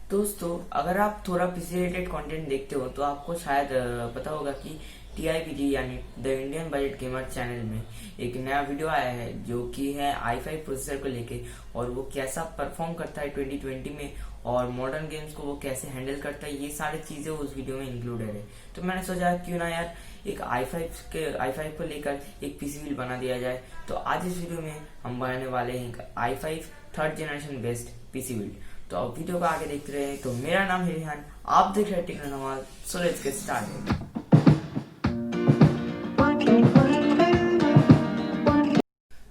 दोस्तों, अगर आप थोड़ा पीसी रिलेटेड कंटेंट देखते हो तो आपको शायद पता होगा कि टीआईबीजी यानी the Indian budget gamer channel में एक नया वीडियो आया है जो कि है i5 प्रोसेसर को लेके, और वो कैसा परफॉर्म करता है 2020 में और मॉडर्न गेम्स को वो कैसे हैंडल करता है, ये सारी चीजें उस वीडियो में इंक्लूडेड है। तो मैंने सोचा क्यों ना यार एक i5 को लेकर एक पीसी बिल्ड बना दिया जाए। तो आज इस वीडियो में हम बनाने वाले हैं एक i5 third generation based PC build. तो अब वीडियो को आगे देखते रहे। तो मेरा नाम है रिहान, आप देख रहे हैं techno Nawaz. So let's get started.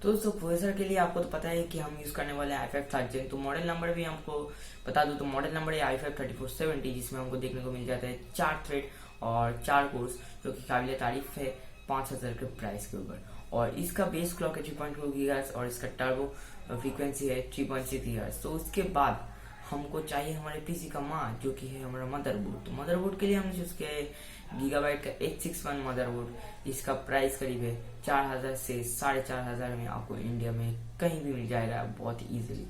तो दोस्तों, प्रोसेसर के लिए आपको तो पता है कि हम यूज करने वाले हैं i5 थर्ड जेन। तो मॉडल नंबर भी हमको बता दूं तो मॉडल नंबर है i5 3470, जिसमें हमको देखने को मिल जाता है 4 थ्रेड और 4 कोर्स, जो कि काबिल तारीफ है 5000 के प्राइस के ऊपर। और इसका बेस क्लॉक है 3.2 गीगाहर्ट्ज और इसका टर्बो फ्रीक्वेंसी है 3.6 गीगाहर्ट्ज। तो उसके बाद हमको चाहिए हमारे पीसी का माँ, जो कि है हमारा मदरबोर्ड। तो मदरबोर्ड के लिए हमने चूज किया है गीगाबाइट का 861 मदरबोर्ड। इसका प्राइस करीब है 4000 से 4500 में आपको इंडिया में कहीं भी मिल जाएगा बहुत ही इजीली।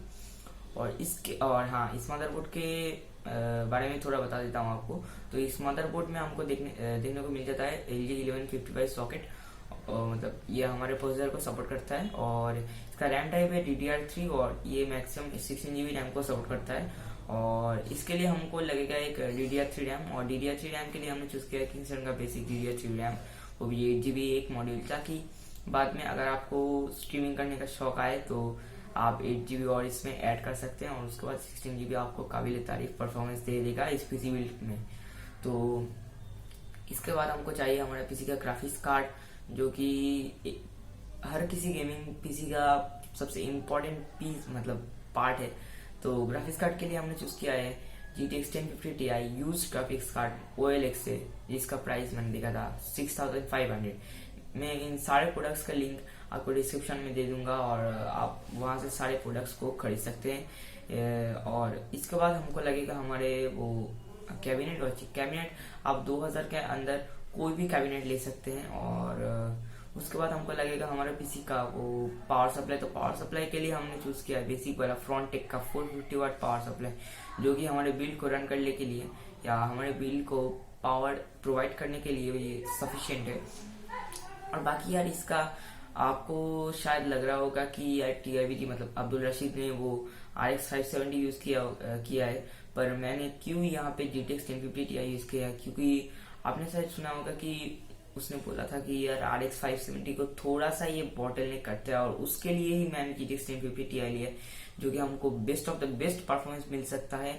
और हाँ, इस मदरबोर्ड के बारे में थोड़ा बता देता हूँ आपको। तो इस मदरबोर्ड में हमको देखने को मिल जाता है LG 1155 सॉकेट, मतलब ये हमारे प्रोसेसर को सपोर्ट करता है। और इसका रैम टाइप है DDR3 और ये मैक्सिमम 16 GB रैम को सपोर्ट करता है। और इसके लिए हमको लगेगा एक DDR3 रैम, और DDR3 रैम के लिए हमने चूज किया किंगस्टन का बेसिक DDR3 रैम, वो भी 8 GB एक मॉड्यूल, ताकि बाद में अगर आपको स्ट्रीमिंग करने का शौक आए तो आप 8 GB और इसमें ऐड कर सकते हैं, और उसके बाद 16 GB आपको काबिल तारीफ परफॉर्मेंस दे देगा इस पीसी बिल्ड में। तो इसके बाद हमको चाहिए हमारे पीसी का ग्राफिक्स कार्ड, जो कि हर किसी गेमिंग पीसी का सबसे इम्पोर्टेंट पीस मतलब पार्ट है। तो ग्राफिक्स कार्ड के लिए हमने चूज किया है GTX 1050 Ti used graphics card OLX से, जिसका प्राइस मैंने देखा था 6500। मैं इन सारे प्रोडक्ट्स का लिंक आपको डिस्क्रिप्शन में दे दूंगा और आप वहां से सारे प्रोडक्ट्स को खरीद सकते हैं। और इसके बाद हमको लगेगा हमारे वो कैबिनेट, और कैबिनेट आप 2000 के अंदर कोई भी कैबिनेट ले सकते हैं। और उसके बाद हमको लगेगा हमारे पीसी का वो पावर सप्लाई। तो पावर सप्लाई के लिए हमने चूज किया बेसिक वाला फ्रॉन्टेक का 450 वाट पावर सप्लाई, जो कि हमारे बिल्ड को रन करने के लिए या हमारे बिल्ड को पावर प्रोवाइड करने के लिए ये सफिशिएंट है। और बाकी यार इसका आपको शायद लग रहा होगा कि यार टीआईबीजी मतलब अब्दुल रशीद ने वो RX 570 यूज किया है, पर मैंने क्यों यहाँ पे GTX 1050 Ti यूज किया है, क्योंकि आपने शायद सुना होगा कि उसने बोला था कि यार RX 570 को थोड़ा सा ये बॉटलनेक करता है, और उसके लिए ही मैंने GTX 1050 Ti लिया, जो कि हमको best of the best performance मिल सकता है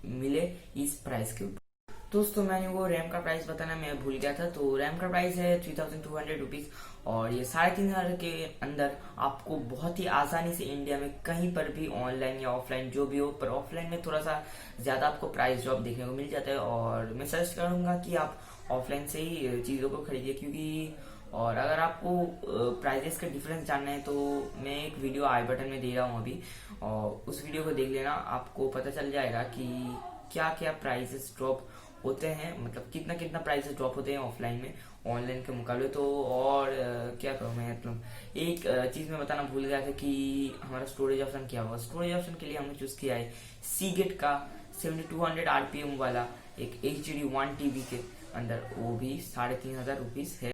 मिले इस प्राइस के ऊपर। दोस्तों, मैंने वो रैम का प्राइस बताना मैं भूल गया था। तो रैम का प्राइस है 3200 रुपीज, और ये 3500 के अंदर आपको बहुत ही आसानी से इंडिया में कहीं पर भी ऑनलाइन या ऑफलाइन जो भी हो, पर ऑफलाइन में थोड़ा सा ज्यादा आपको प्राइस ड्रॉप देखने को मिल जाता है। और मैं सजेस्ट करूंगा कि आप ऑफलाइन से ही चीजों को खरीदिए, क्योंकि और अगर आपको प्राइजेस का डिफरेंस जानना है तो मैं एक वीडियो आई बटन में दे रहा हूँ अभी, और उस वीडियो को देख लेना, आपको पता चल जाएगा कि क्या क्या प्राइसेस ड्रॉप होते हैं, मतलब कितना कितना प्राइसेस ड्रॉप होते हैं ऑफलाइन में ऑनलाइन के मुकाबले। तो और क्या कहूँ मैं, मतलब एक चीज मैं बताना भूल गया था कि हमारा स्टोरेज ऑप्शन क्या होगा। स्टोरेज ऑप्शन के लिए हमने चूज किया है सीगेट का 7200 RPM वाला एक HD 1 TB के अंदर, वो भी 3500 रुपीज है।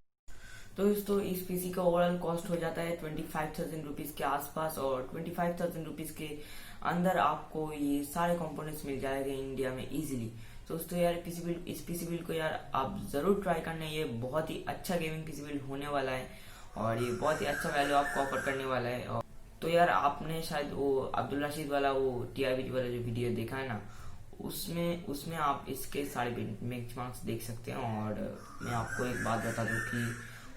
तो दोस्तों, इस पीसी का ओवरऑल कॉस्ट हो जाता है 25,000 रुपीज के आसपास, और 25,000 रुपीज के अंदर आपको ये सारे कंपोनेंट्स मिल जाएंगे इंडिया में इजीली। तो दोस्तों यार इस पीसी बिल्ड को यार आप जरूर ट्राई करना, ये बहुत ही अच्छा गेमिंग पीसी बिल्ड होने वाला है, और ये बहुत ही अच्छा वैल्यू आपको ऑफर करने वाला है। और तो यार आपने शायद वो अब्दुल रशीद वाला वो टीआईबीजी वाला जो वीडियो देखा है ना, उसमें उसमें आप इसके सारे बेंचमार्क्स देख सकते हैं। और मैं आपको एक बात बता दूं कि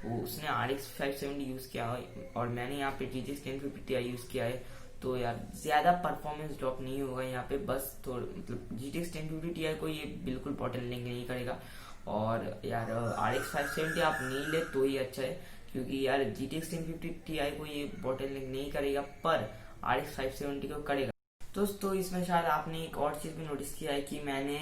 वो उसने RX 570 यूज किया है और मैंने यहाँ पे GTX 1050 Ti यूज किया है। तो यार ज्यादा परफॉर्मेंस ड्रॉप नहीं होगा यहाँ पे, बस थोड़ा मतलब GTX 1050 Ti को ये बिल्कुल बॉटलनेक नहीं करेगा। और यार RX 570 आप नहीं ले तो ही अच्छा है, क्योंकि यार GTX 1050 Ti को ये बॉटलनेक नहीं करेगा, पर RX 570 को करेगा। दोस्तों, इसमें शायद आपने एक और चीज भी नोटिस किया है कि मैंने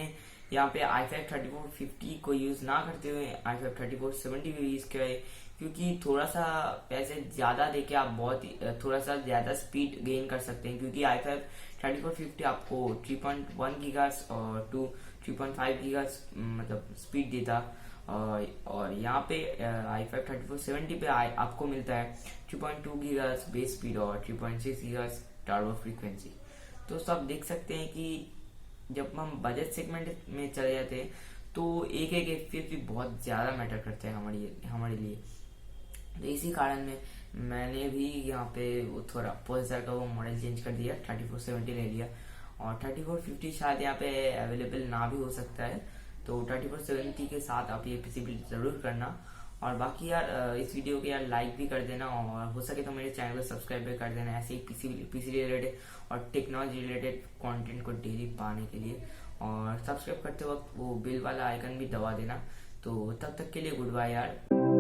यहाँ पे i5 3450 को यूज ना करते हुए i5 3470 को यूज किया है, क्योंकि थोड़ा सा पैसे ज्यादा देके आप बहुत थोड़ा सा ज्यादा स्पीड गेन कर सकते हैं, क्योंकि i5 3450 आपको 3.1 गीगास और 3.5 गीगास मतलब स्पीड देता। और यहाँ पे i5 3470 पे आपको मिलता है 3.2 गीगास बेस स्पीड और 3.6 गीगास टर्बो फ्रीक्वेंसी। तो सब देख सकते हैं कि जब हम बजट सेगमेंट में चले जाते हैं तो एक एक एफपीएस भी बहुत ज़्यादा मैटर करते हैं हमारे लिए। तो इसी कारण में मैंने भी यहाँ पे वो थोड़ा प्रोसेसर का वो मॉडल चेंज कर दिया, 3470 ले लिया। और 3450 शायद यहाँ पे अवेलेबल ना भी हो सकता है, तो 3470 के साथ आप ये पीसी बिल्ड जरूर करना। और बाकी यार इस वीडियो को यार लाइक भी कर देना, और हो सके तो मेरे चैनल को सब्सक्राइब भी कर देना, ऐसे ही पीसी रिलेटेड और टेक्नोलॉजी रिलेटेड कंटेंट को डेली पाने के लिए। और सब्सक्राइब करते वक्त वो बिल वाला आइकन भी दबा देना। तो तब तक के लिए गुड बाय यार।